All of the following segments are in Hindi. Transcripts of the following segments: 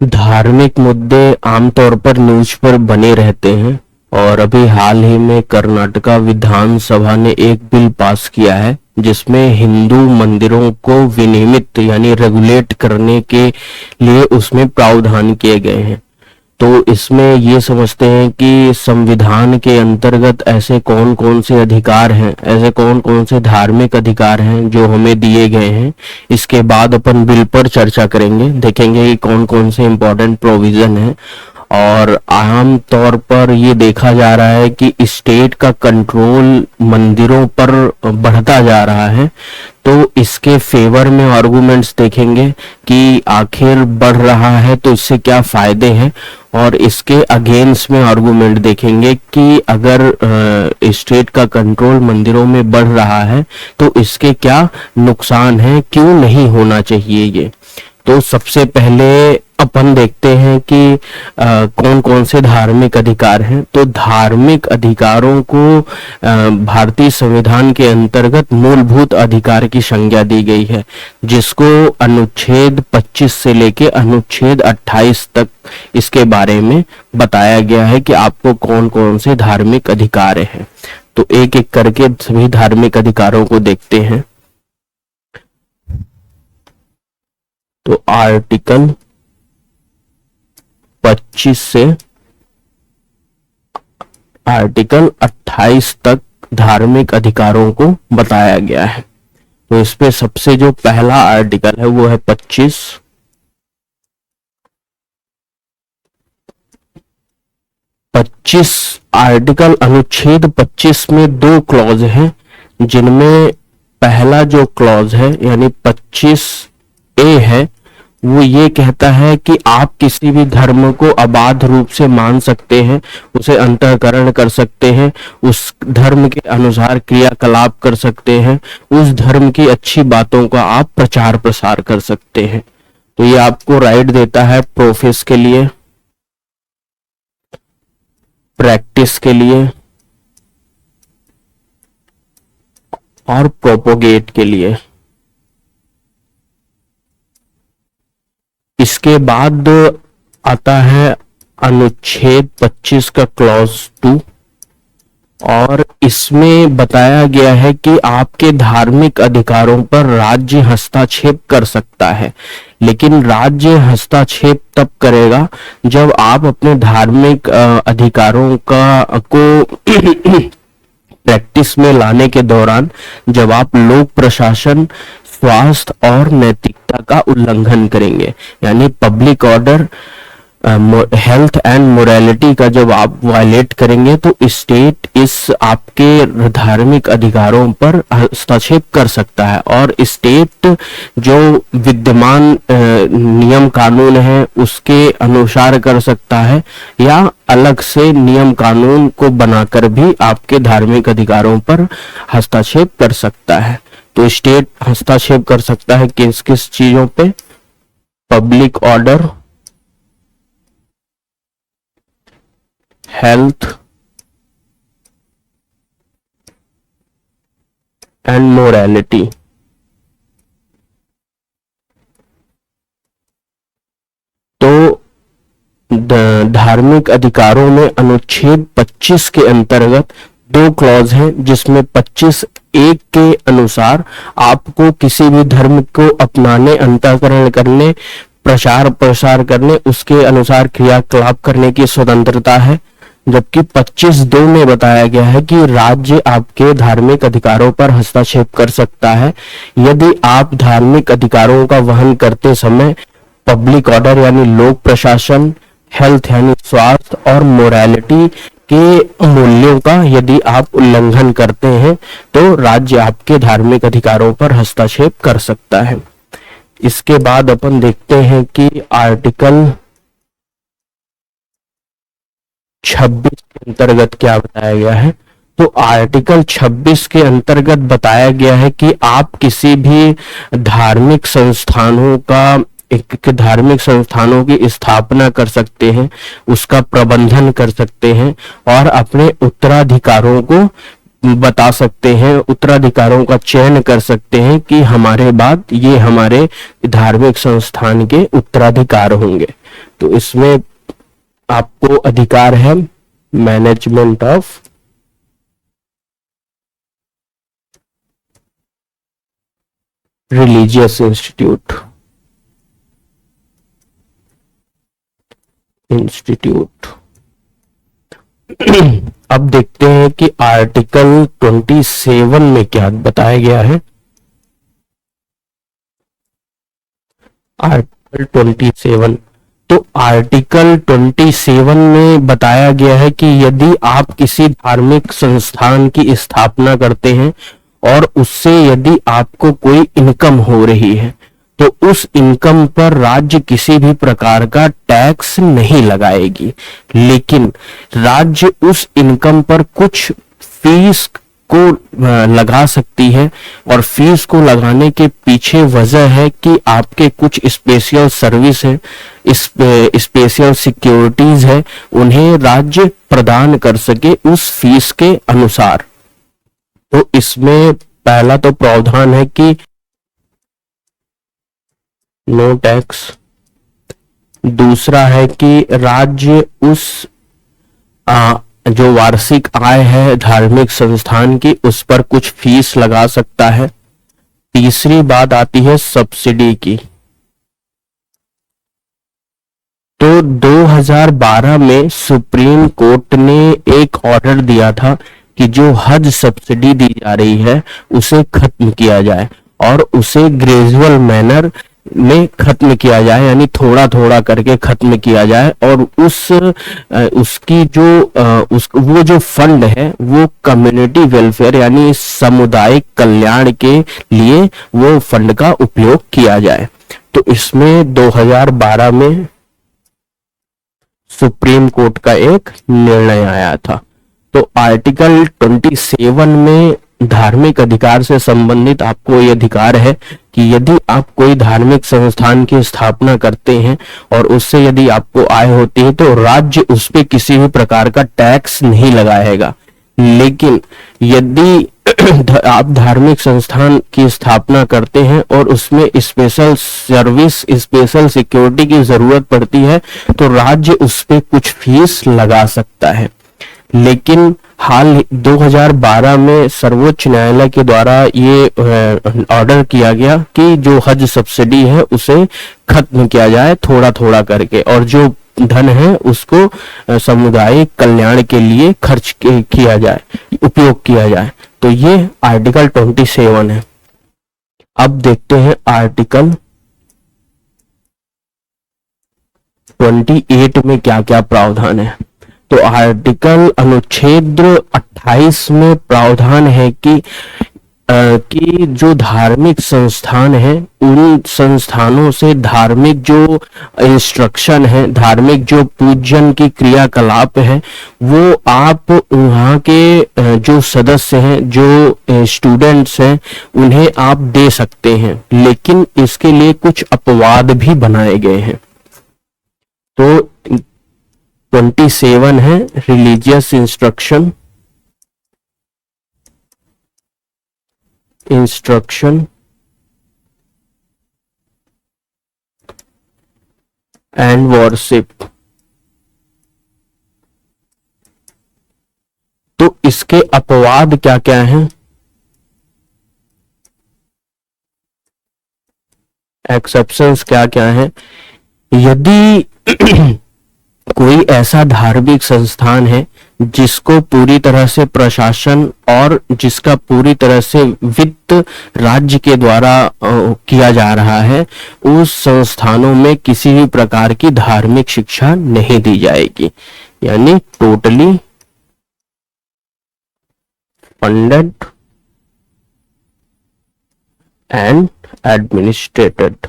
धार्मिक मुद्दे आमतौर पर न्यूज पर बने रहते हैं और अभी हाल ही में कर्नाटका विधानसभा ने एक बिल पास किया है जिसमें हिंदू मंदिरों को विनियमित यानी रेगुलेट करने के लिए उसमें प्रावधान किए गए हैं। तो इसमें ये समझते हैं कि संविधान के अंतर्गत ऐसे कौन कौन से अधिकार हैं, ऐसे कौन कौन से धार्मिक अधिकार हैं जो हमें दिए गए हैं। इसके बाद अपन बिल पर चर्चा करेंगे, देखेंगे कि कौन कौन से इम्पोर्टेंट प्रोविजन है। और आम तौर पर ये देखा जा रहा है कि स्टेट का कंट्रोल मंदिरों पर बढ़ता जा रहा है, तो इसके फेवर में आर्गुमेंट्स देखेंगे कि आखिर बढ़ रहा है तो इससे क्या फायदे हैं, और इसके अगेंस्ट में आर्गुमेंट देखेंगे कि अगर स्टेट का कंट्रोल मंदिरों में बढ़ रहा है तो इसके क्या नुकसान हैं, क्यों नहीं होना चाहिए ये। तो सबसे पहले अपन देखते हैं कि कौन कौन से धार्मिक अधिकार हैं। तो धार्मिक अधिकारों को भारतीय संविधान के अंतर्गत मूलभूत अधिकार की संज्ञा दी गई है, जिसको अनुच्छेद 25 से लेके अनुच्छेद 28 तक इसके बारे में बताया गया है कि आपको कौन कौन से धार्मिक अधिकार हैं। तो एक एक करके सभी धार्मिक अधिकारों को देखते हैं। तो आर्टिकल 25 से आर्टिकल 28 तक धार्मिक अधिकारों को बताया गया है। तो इस पे सबसे जो पहला आर्टिकल है वो है 25। आर्टिकल अनुच्छेद 25 में दो क्लॉज हैं, जिनमें पहला जो क्लॉज है यानी 25A है, वो ये कहता है कि आप किसी भी धर्म को अबाध रूप से मान सकते हैं, उसे अंतःकरण कर सकते हैं, उस धर्म के अनुसार क्रियाकलाप कर सकते हैं, उस धर्म की अच्छी बातों का आप प्रचार प्रसार कर सकते हैं। तो ये आपको राइट देता है प्रोफेस के लिए, प्रैक्टिस के लिए और प्रोपोगेट के लिए। इसके बाद आता है अनुच्छेद 25 का क्लॉज 2, और इसमें बताया गया है कि आपके धार्मिक अधिकारों पर राज्य हस्तक्षेप कर सकता है, लेकिन राज्य हस्तक्षेप तब करेगा जब आप अपने धार्मिक अधिकारों को प्रैक्टिस में लाने के दौरान जब आप लोक प्रशासन, स्वास्थ्य और नैतिकता का उल्लंघन करेंगे, यानी public order, health and morality का जब आप वायलेट करेंगे तो स्टेट इस आपके धार्मिक अधिकारों पर हस्तक्षेप कर सकता है। और स्टेट जो विद्यमान नियम कानून है उसके अनुसार कर सकता है, या अलग से नियम कानून को बनाकर भी आपके धार्मिक अधिकारों पर हस्तक्षेप कर सकता है। तो स्टेट हस्तक्षेप कर सकता है किस किस चीजों पे? Public order, health and morality. तो धार्मिक अधिकारों में अनुच्छेद 25 के अंतर्गत दो क्लॉज हैं, जिसमें 25(1) के अनुसार आपको किसी भी धर्म को अपनाने, अंतःकरण करने, प्रचार प्रसार करने, उसके अनुसार क्रियाकलाप करने की स्वतंत्रता है। जबकि 25(2) में बताया गया है कि राज्य आपके धार्मिक अधिकारों पर हस्तक्षेप कर सकता है यदि आप धार्मिक अधिकारों का वहन करते समय पब्लिक ऑर्डर यानी लोक प्रशासन, हेल्थ यानी स्वास्थ्य और मोरालिटी के मूल्यों का यदि आप उल्लंघन करते हैं तो राज्य आपके धार्मिक अधिकारों पर हस्तक्षेप कर सकता है। इसके बाद अपन देखते हैं कि आर्टिकल 26 के अंतर्गत क्या बताया गया है। तो आर्टिकल 26 के अंतर्गत बताया गया है कि आप किसी भी धार्मिक संस्थानों की स्थापना कर सकते हैं, उसका प्रबंधन कर सकते हैं और अपने उत्तराधिकारों को बता सकते हैं, उत्तराधिकारों का चयन कर सकते हैं कि हमारे बाद ये हमारे धार्मिक संस्थान के उत्तराधिकार होंगे। तो इसमें आपको अधिकार है मैनेजमेंट ऑफ रिलीजियस इंस्टीट्यूट। अब देखते हैं कि आर्टिकल 27 में क्या बताया गया है। आर्टिकल 27, तो आर्टिकल 27 में बताया गया है कि यदि आप किसी धार्मिक संस्थान की स्थापना करते हैं और उससे यदि आपको कोई इनकम हो रही है तो उस इनकम पर राज्य किसी भी प्रकार का टैक्स नहीं लगाएगी, लेकिन राज्य उस इनकम पर कुछ फीस को लगा सकती है। और फीस को लगाने के पीछे वजह है कि आपके कुछ स्पेशल सर्विस है, स्पेशल सिक्योरिटीज है, उन्हें राज्य प्रदान कर सके उस फीस के अनुसार। तो इसमें पहला तो प्रावधान है कि नो टैक्स। दूसरा है कि राज्य उस जो वार्षिक आय है धार्मिक संस्थान की उस पर कुछ फीस लगा सकता है। तीसरी बात आती है सब्सिडी की। तो 2012 में सुप्रीम कोर्ट ने एक ऑर्डर दिया था कि जो हज सब्सिडी दी जा रही है उसे खत्म किया जाए और उसे ग्रेजुअल मैनर में खत्म किया जाए, यानी थोड़ा थोड़ा करके खत्म किया जाए। और उसकी जो वो जो फंड है वो कम्युनिटी वेलफेयर यानी सामुदायिक कल्याण के लिए वो फंड का उपयोग किया जाए। तो इसमें 2012 में सुप्रीम कोर्ट का एक निर्णय आया था। तो आर्टिकल 27 में धार्मिक अधिकार से संबंधित आपको ये अधिकार है कि यदि आप कोई धार्मिक संस्थान की स्थापना करते हैं और उससे यदि आपको आय होती है तो राज्य उस पे किसी भी प्रकार का टैक्स नहीं लगाएगा। लेकिन यदि आप धार्मिक संस्थान की स्थापना करते हैं और उसमें स्पेशल सर्विस, स्पेशल सिक्योरिटी की जरूरत पड़ती है तो राज्य उस पे कुछ फीस लगा सकता है। लेकिन हाल 2012 में सर्वोच्च न्यायालय के द्वारा ये ऑर्डर किया गया कि जो हज सब्सिडी है उसे खत्म किया जाए थोड़ा थोड़ा करके, और जो धन है उसको सामुदायिक कल्याण के लिए खर्च किया जाए, उपयोग किया जाए। तो ये आर्टिकल 27 है। अब देखते हैं आर्टिकल 28 में क्या क्या प्रावधान है। तो आर्टिकल अनुच्छेद 28 में प्रावधान है कि जो धार्मिक संस्थान है उन संस्थानों से धार्मिक जो इंस्ट्रक्शन है, धार्मिक जो पूजन की क्रियाकलाप है वो आप वहाँ के जो सदस्य हैं, जो स्टूडेंट्स हैं उन्हें आप दे सकते हैं, लेकिन इसके लिए कुछ अपवाद भी बनाए गए हैं। तो 27 है रिलीजियस इंस्ट्रक्शन एंड वर्शिप। तो इसके अपवाद क्या क्या हैं? एक्सेप्शंस क्या क्या हैं? यदि कोई ऐसा धार्मिक संस्थान है जिसको पूरी तरह से प्रशासन और जिसका पूरी तरह से वित्त राज्य के द्वारा किया जा रहा है, उस संस्थानों में किसी भी प्रकार की धार्मिक शिक्षा नहीं दी जाएगी, यानी टोटली फंडेड एंड एडमिनिस्ट्रेटेड।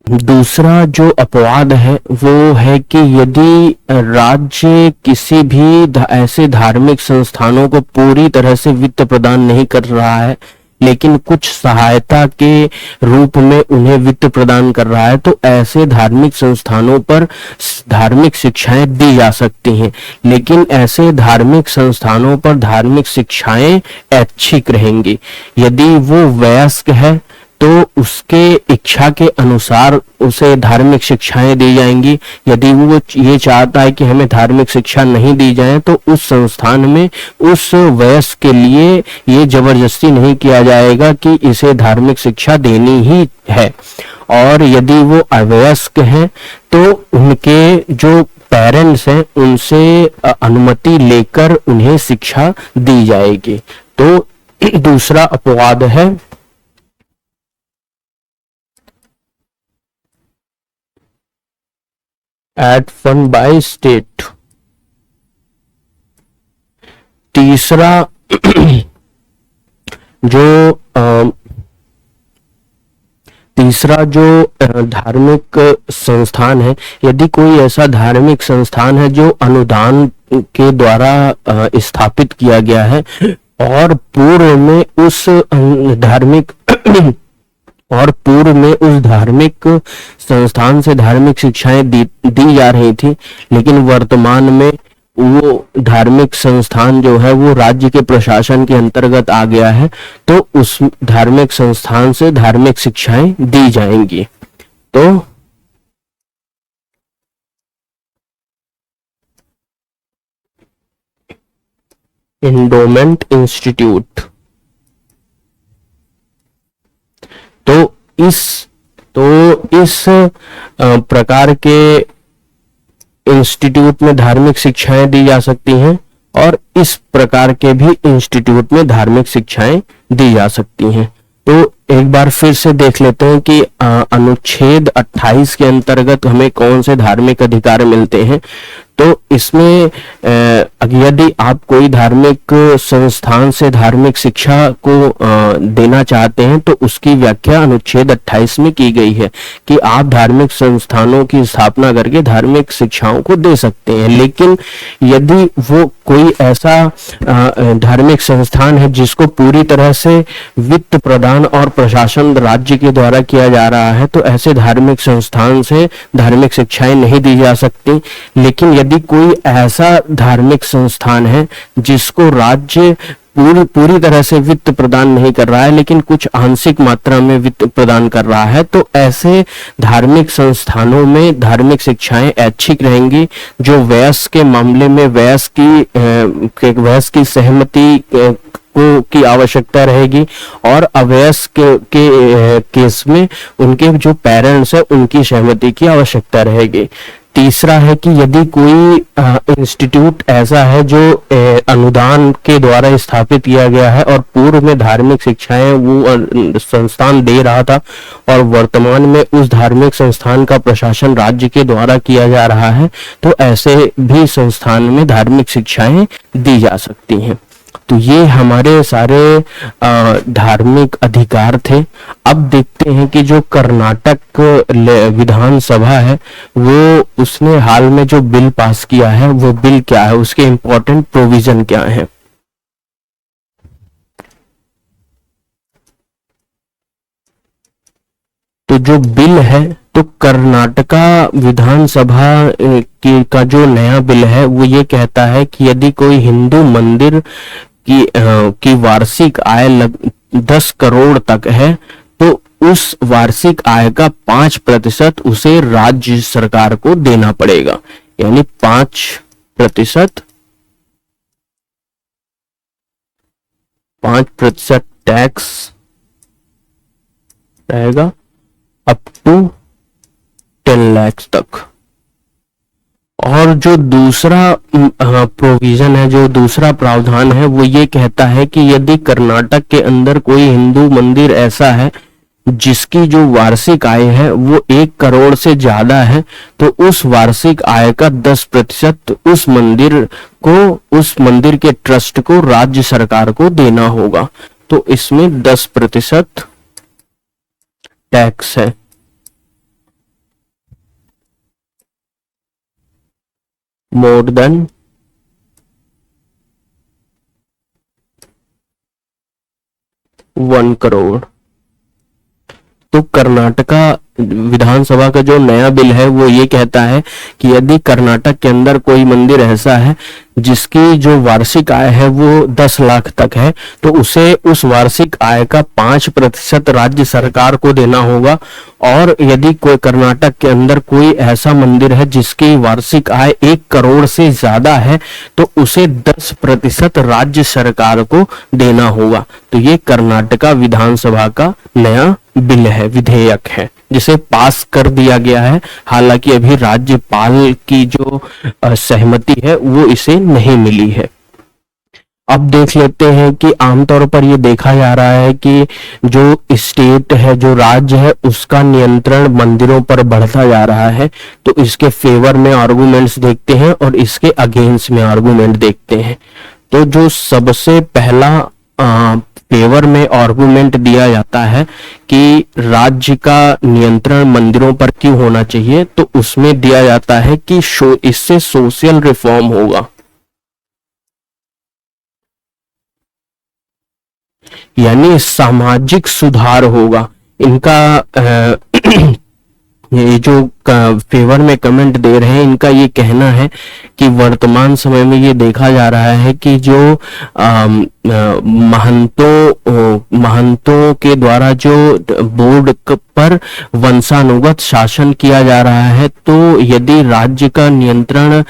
दूसरा जो अपवाद है वो है कि यदि राज्य किसी भी ऐसे धार्मिक संस्थानों को पूरी तरह से वित्त प्रदान नहीं कर रहा है लेकिन कुछ सहायता के रूप में उन्हें वित्त प्रदान कर रहा है, तो ऐसे धार्मिक संस्थानों पर धार्मिक शिक्षाएं दी जा सकती हैं। लेकिन ऐसे धार्मिक संस्थानों पर धार्मिक शिक्षाएं ऐच्छिक रहेंगी। यदि वो वयस्क है तो उसके इच्छा के अनुसार उसे धार्मिक शिक्षाएं दी जाएंगी। यदि वो ये चाहता है कि हमें धार्मिक शिक्षा नहीं दी जाए, तो उस संस्थान में उस वयस्क के लिए ये जबरदस्ती नहीं किया जाएगा कि इसे धार्मिक शिक्षा देनी ही है। और यदि वो अवयस्क हैं तो उनके जो पेरेंट्स हैं उनसे अनुमति लेकर उन्हें शिक्षा दी जाएगी। तो दूसरा अपवाद है एट फंड बाय स्टेट। तीसरा जो धार्मिक संस्थान है, यदि कोई ऐसा धार्मिक संस्थान है जो अनुदान के द्वारा स्थापित किया गया है और पूर्व में उस धार्मिक संस्थान से धार्मिक शिक्षाएं दी जा रही थी, लेकिन वर्तमान में वो धार्मिक संस्थान जो है वो राज्य के प्रशासन के अंतर्गत आ गया है, तो उस धार्मिक संस्थान से धार्मिक शिक्षाएं दी जाएंगी। तो एंडोमेंट इंस्टीट्यूट, तो इस प्रकार के इंस्टीट्यूट में धार्मिक शिक्षाएं दी जा सकती हैं और इस प्रकार के भी इंस्टीट्यूट में धार्मिक शिक्षाएं दी जा सकती हैं। तो एक बार फिर से देख लेते हैं कि अनुच्छेद 28 के अंतर्गत हमें कौन से धार्मिक अधिकार मिलते हैं। तो इसमें यदि आप कोई धार्मिक संस्थान से धार्मिक शिक्षा को देना चाहते हैं तो उसकी व्याख्या अनुच्छेद 28 में की गई है कि आप धार्मिक संस्थानों की स्थापना करके धार्मिक शिक्षाओं को दे सकते हैं। लेकिन यदि वो कोई ऐसा धार्मिक संस्थान है जिसको पूरी तरह से वित्त प्रदान और प्रशासन राज्य के द्वारा किया जा रहा है, तो ऐसे धार्मिक संस्थान से धार्मिक शिक्षाएं नहीं दी जा सकती। लेकिन यदि कोई ऐसा धार्मिक संस्थान है जिसको राज्य पूरी तरह से वित्त प्रदान नहीं कर रहा है लेकिन कुछ आंशिक मात्रा में वित्त प्रदान कर रहा है, तो ऐसे धार्मिक संस्थानों में धार्मिक शिक्षाएं ऐच्छिक रहेंगी। जो वयस्क के मामले में वयस्क की सहमति की आवश्यकता रहेगी और अवयस्क के केस में उनके जो पेरेंट्स है उनकी सहमति की आवश्यकता रहेगी। तीसरा है कि यदि कोई इंस्टीट्यूट ऐसा है जो अनुदान के द्वारा स्थापित किया गया है और पूर्व में धार्मिक शिक्षाएं वो संस्थान दे रहा था और वर्तमान में उस धार्मिक संस्थान का प्रशासन राज्य के द्वारा किया जा रहा है, तो ऐसे भी संस्थान में धार्मिक शिक्षाएं दी जा सकती हैं। तो ये हमारे सारे धार्मिक अधिकार थे। अब देखते हैं कि जो कर्नाटक विधानसभा है वो उसने हाल में जो बिल पास किया है वो बिल क्या है, उसके इंपॉर्टेंट प्रोविजन क्या है। तो जो बिल है, तो कर्नाटका विधानसभा का जो नया बिल है वो ये कहता है कि यदि कोई हिंदू मंदिर की वार्षिक आय 10 करोड़ तक है तो उस वार्षिक आय का 5% उसे राज्य सरकार को देना पड़ेगा, यानी 5% टैक्स रहेगा अप टू 10 लाख तक। और जो दूसरा प्रोविजन है, जो दूसरा प्रावधान है वो ये कहता है कि यदि कर्नाटक के अंदर कोई हिंदू मंदिर ऐसा है जिसकी जो वार्षिक आय है वो 1 करोड़ से ज्यादा है, तो उस वार्षिक आय का 10% उस मंदिर के ट्रस्ट को राज्य सरकार को देना होगा। तो इसमें 10% टैक्स है। More than 1 crore. तो कर्नाटका विधानसभा का जो नया बिल है वो ये कहता है कि यदि कर्नाटक के अंदर कोई मंदिर ऐसा है जिसकी जो वार्षिक आय है वो 10 लाख तक है, तो उसे उस वार्षिक आय का 5% राज्य सरकार को देना होगा। और यदि कोई कर्नाटक के अंदर कोई ऐसा मंदिर है जिसकी वार्षिक आय 1 करोड़ से ज्यादा है, तो उसे 10% राज्य सरकार को देना होगा। तो ये कर्नाटका विधानसभा का नया बिल है, विधेयक है, जिसे पास कर दिया गया है। हालांकि अभी राज्यपाल की जो सहमति है वो इसे नहीं मिली है। अब देख लेते हैं कि आमतौर पर ये देखा जा रहा है कि जो स्टेट है, जो राज्य है, उसका नियंत्रण मंदिरों पर बढ़ता जा रहा है। तो इसके फेवर में आर्गुमेंट्स देखते हैं और इसके अगेंस्ट में आर्गुमेंट देखते हैं। तो जो सबसे पहला फेवर में आर्गुमेंट दिया जाता है कि राज्य का नियंत्रण मंदिरों पर क्यों होना चाहिए, तो उसमें दिया जाता है कि इससे सोशल रिफॉर्म होगा, यानी सामाजिक सुधार होगा। इनका ये जो फेवर में कमेंट दे रहे हैं, इनका ये कहना है कि वर्तमान समय में ये देखा जा रहा है कि जो महंतों के द्वारा जो बोर्ड पर वंशानुगत शासन किया जा रहा है, तो यदि राज्य का नियंत्रण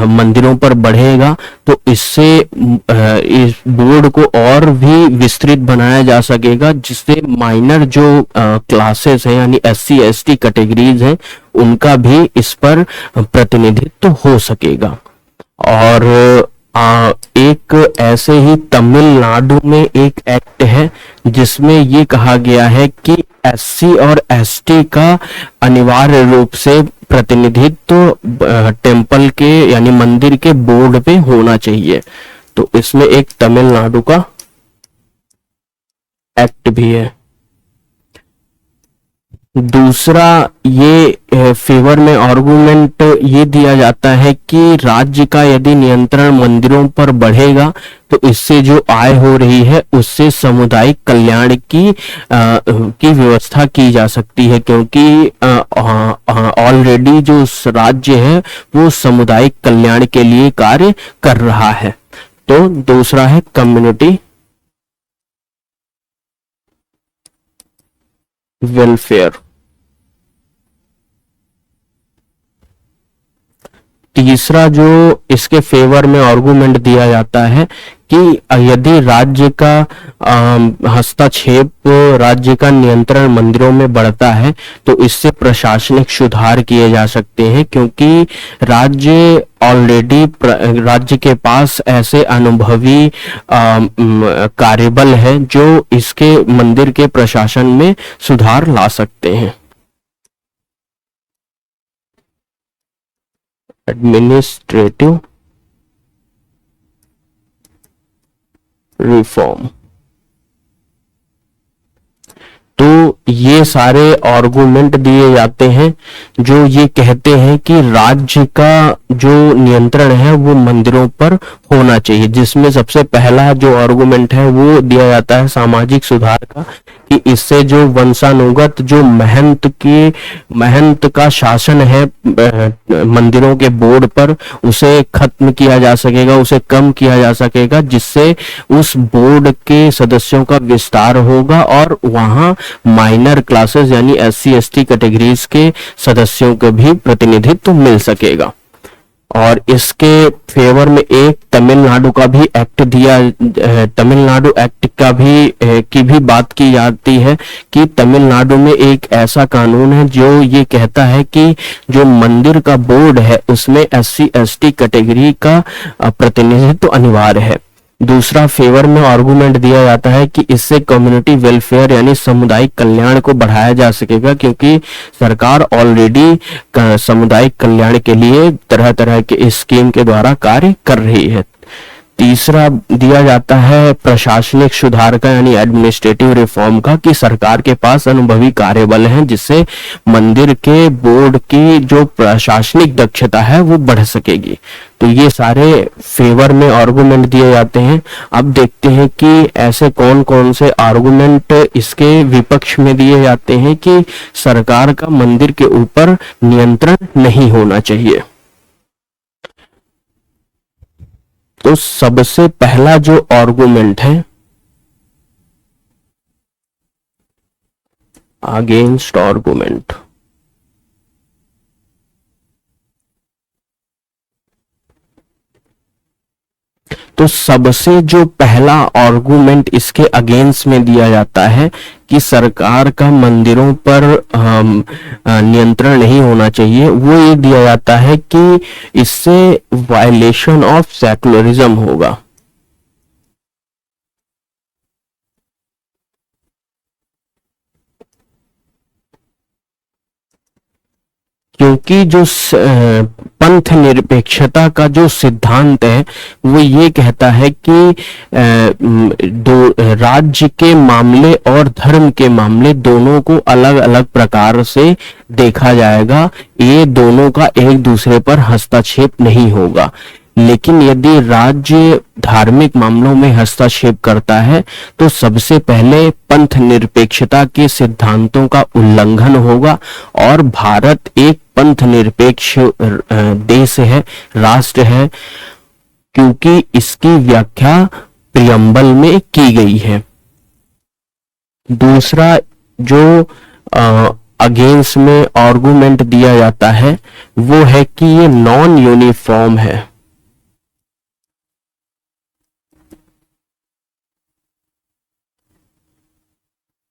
मंदिरों पर बढ़ेगा तो इससे इस बोर्ड को और भी विस्तृत बनाया जा सकेगा, जिससे माइनर जो क्लासेस हैं यानी SC ST कैटेगरीज हैं उनका भी इस पर प्रतिनिधित्व हो सकेगा। और एक ऐसे ही तमिलनाडु में एक एक्ट है जिसमें ये कहा गया है कि SC और ST का अनिवार्य रूप से प्रतिनिधित्व टेम्पल के यानी मंदिर के बोर्ड पे होना चाहिए। तो इसमें एक तमिलनाडु का एक्ट भी है। दूसरा ये फेवर में आर्गुमेंट ये दिया जाता है कि राज्य का यदि नियंत्रण मंदिरों पर बढ़ेगा तो इससे जो आय हो रही है उससे सामुदायिक कल्याण की व्यवस्था की जा सकती है, क्योंकि ऑलरेडी जो राज्य है वो सामुदायिक कल्याण के लिए कार्य कर रहा है। तो दूसरा है कम्युनिटी वेलफेयर। तीसरा जो इसके फेवर में आर्गुमेंट दिया जाता है कि यदि राज्य का हस्तक्षेप, राज्य का नियंत्रण मंदिरों में बढ़ता है तो इससे प्रशासनिक सुधार किए जा सकते हैं, क्योंकि राज्य के पास ऐसे अनुभवी कार्यबल है जो इसके मंदिर के प्रशासन में सुधार ला सकते हैं। Administrative reform. तो ये सारे आर्गुमेंट दिए जाते हैं जो ये कहते हैं कि राज्य का जो नियंत्रण है वो मंदिरों पर होना चाहिए, जिसमें सबसे पहला जो आर्गुमेंट है वो दिया जाता है सामाजिक सुधार का, कि इससे जो वंशानुगत जो महंत का शासन है मंदिरों के बोर्ड पर उसे खत्म किया जा सकेगा, उसे कम किया जा सकेगा, जिससे उस बोर्ड के सदस्यों का विस्तार होगा और वहां माइनर क्लासेस यानी SC ST कैटेगरीज के सदस्यों को भी प्रतिनिधित्व मिल सकेगा। और इसके फेवर में एक तमिलनाडु का भी एक्ट दिया, तमिलनाडु एक्ट का भी की भी बात की जाती है कि तमिलनाडु में एक ऐसा कानून है जो ये कहता है कि जो मंदिर का बोर्ड है उसमें SC ST कैटेगरी का प्रतिनिधित्व अनिवार्य है। दूसरा फेवर में आर्गुमेंट दिया जाता है कि इससे कम्युनिटी वेलफेयर यानी सामुदायिक कल्याण को बढ़ाया जा सकेगा, क्योंकि सरकार ऑलरेडी सामुदायिक कल्याण के लिए तरह तरह के स्कीम के द्वारा कार्य कर रही है। तीसरा दिया जाता है प्रशासनिक सुधार का यानी एडमिनिस्ट्रेटिव रिफॉर्म का, कि सरकार के पास अनुभवी कार्यबल हैं जिससे मंदिर के बोर्ड की जो प्रशासनिक दक्षता है वो बढ़ सकेगी। तो ये सारे फेवर में आर्गुमेंट दिए जाते हैं। अब देखते हैं कि ऐसे कौन कौन से आर्गुमेंट इसके विपक्ष में दिए जाते हैं कि सरकार का मंदिर के ऊपर नियंत्रण नहीं होना चाहिए। तो सबसे पहला जो आर्गुमेंट है अगेंस्ट आर्गुमेंट, तो सबसे जो पहला आर्गुमेंट इसके अगेंस्ट में दिया जाता है कि सरकार का मंदिरों पर नियंत्रण नहीं होना चाहिए, वो ये दिया जाता है कि इससे वायलेशन ऑफ सेकुलरिज्म होगा। क्योंकि जो पंथ निरपेक्षता का जो सिद्धांत है वो ये कहता है कि राज्य के मामले और धर्म के मामले दोनों को अलग अलग प्रकार से देखा जाएगा, ये दोनों का एक दूसरे पर हस्तक्षेप नहीं होगा। लेकिन यदि राज्य धार्मिक मामलों में हस्तक्षेप करता है तो सबसे पहले पंथ निरपेक्षता के सिद्धांतों का उल्लंघन होगा, और भारत एक पंथ निरपेक्ष देश है, राष्ट्र है, क्योंकि इसकी व्याख्या प्रियम्बल में की गई है। दूसरा जो अगेंस्ट में आर्गुमेंट दिया जाता है वो है कि ये नॉन यूनिफॉर्म है।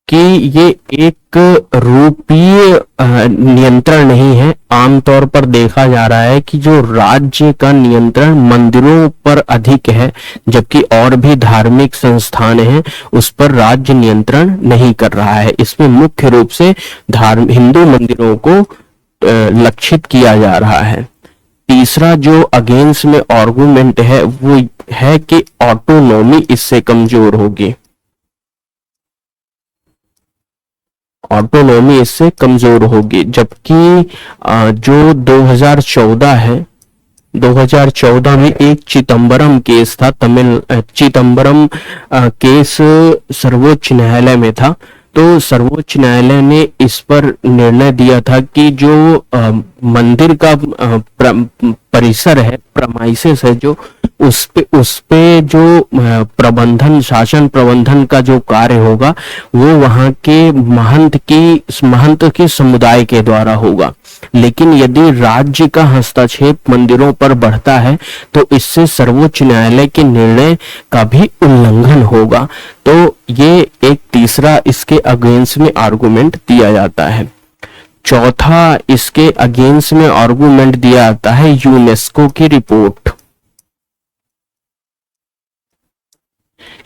कि ये एक रूपीय नियंत्रण नहीं है। आमतौर पर देखा जा रहा है कि जो राज्य का नियंत्रण मंदिरों पर अधिक है, जबकि और भी धार्मिक संस्थान हैं उस पर राज्य नियंत्रण नहीं कर रहा है। इसमें मुख्य रूप से हिंदू मंदिरों को लक्षित किया जा रहा है। तीसरा जो अगेंस्ट में आर्गुमेंट है वो है कि ऑटोनॉमी इससे कमजोर होगी, ऑटोनॉमी इससे कमजोर होगी। जबकि जो 2014 है, 2014 में एक चिदंबरम केस था, चिदंबरम केस सर्वोच्च न्यायालय में था। तो सर्वोच्च न्यायालय ने इस पर निर्णय दिया था कि जो मंदिर का परिसर है, प्रमाइसेस है, जो उस पे जो प्रबंधन, शासन प्रबंधन का जो कार्य होगा वो वहां के महंत के समुदाय के द्वारा होगा। लेकिन यदि राज्य का हस्तक्षेप मंदिरों पर बढ़ता है तो इससे सर्वोच्च न्यायालय के निर्णय का भी उल्लंघन होगा। तो ये एक तीसरा इसके अगेंस्ट में आर्गुमेंट दिया जाता है। चौथा इसके अगेंस्ट में आर्गुमेंट दिया जाता है यूनेस्को की रिपोर्ट।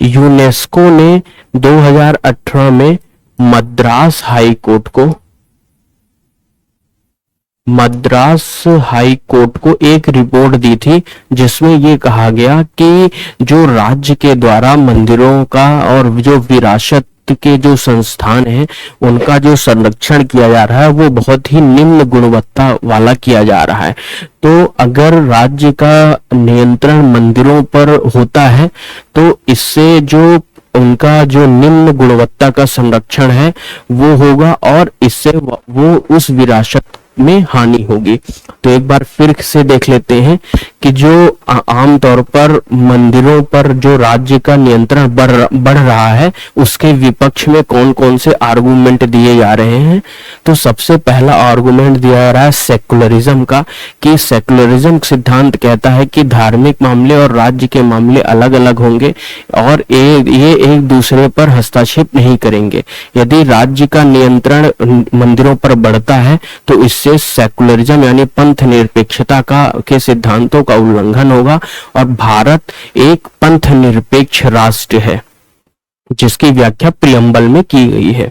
यूनेस्को ने 2018 में मद्रास हाई कोर्ट को एक रिपोर्ट दी थी जिसमें ये कहा गया कि जो राज्य के द्वारा मंदिरों का और जो विरासत के जो संस्थान हैं उनका जो संरक्षण किया जा रहा है वो बहुत ही निम्न गुणवत्ता वाला किया जा रहा है। तो अगर राज्य का नियंत्रण मंदिरों पर होता है तो इससे जो उनका जो निम्न गुणवत्ता का संरक्षण है वो होगा और इससे वो उस विरासत में हानि होगी। तो एक बार फिर से देख लेते हैं कि जो आमतौर पर मंदिरों पर जो राज्य का नियंत्रण बढ़ रहा है उसके विपक्ष में कौन कौन से आर्गुमेंट दिए जा रहे हैं। तो सबसे पहला आर्गुमेंट दिया जा रहा है सेकुलरिज्म का, कि सेकुलरिज्म सिद्धांत कहता है कि धार्मिक मामले और राज्य के मामले अलग अलग होंगे और ये एक दूसरे पर हस्तक्षेप नहीं करेंगे। यदि राज्य का नियंत्रण मंदिरों पर बढ़ता है तो इससे सेकुलरिज्म यानी पंथ निरपेक्षता के सिद्धांतों का उल्लंघन होगा और भारत एक पंथ निरपेक्ष राष्ट्र है जिसकी व्याख्या प्रियम्बल में की गई है।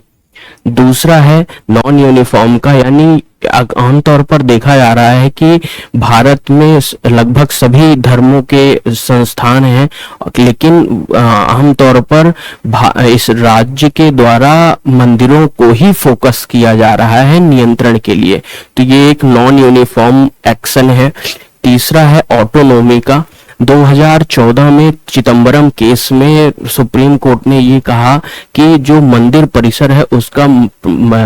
दूसरा है नॉन यूनिफॉर्म का, यानी आमतौर पर देखा जा रहा है कि भारत में लगभग सभी धर्मों के संस्थान हैं, लेकिन आमतौर पर इस राज्य के द्वारा मंदिरों को ही फोकस किया जा रहा है नियंत्रण के लिए। तो ये एक नॉन यूनिफॉर्म एक्शन है। तीसरा है ऑटोनॉमी का। 2014 में चिदंबरम केस में सुप्रीम कोर्ट ने ये कहा कि जो मंदिर परिसर है उसका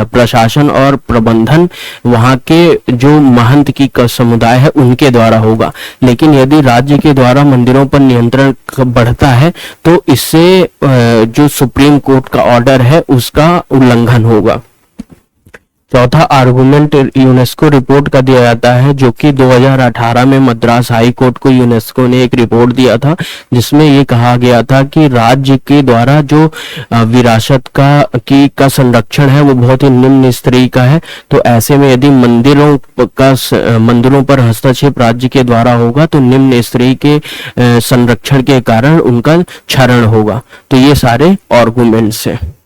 प्रशासन और प्रबंधन वहां के जो महंत की समुदाय है उनके द्वारा होगा, लेकिन यदि राज्य के द्वारा मंदिरों पर नियंत्रण बढ़ता है तो इससे जो सुप्रीम कोर्ट का ऑर्डर है उसका उल्लंघन होगा। चौथा आर्गुमेंट यूनेस्को रिपोर्ट का दिया जाता है, जो कि 2018 में मद्रास हाई कोर्ट को यूनेस्को ने एक रिपोर्ट दिया था जिसमें ये कहा गया था कि राज्य के द्वारा जो विरासत का संरक्षण है वो बहुत ही निम्न स्तरीय का है। तो ऐसे में यदि मंदिरों पर हस्तक्षेप राज्य के द्वारा होगा तो निम्न स्तरीय के संरक्षण के कारण उनका क्षरण होगा। तो ये सारे आर्गुमेंट्स हैं।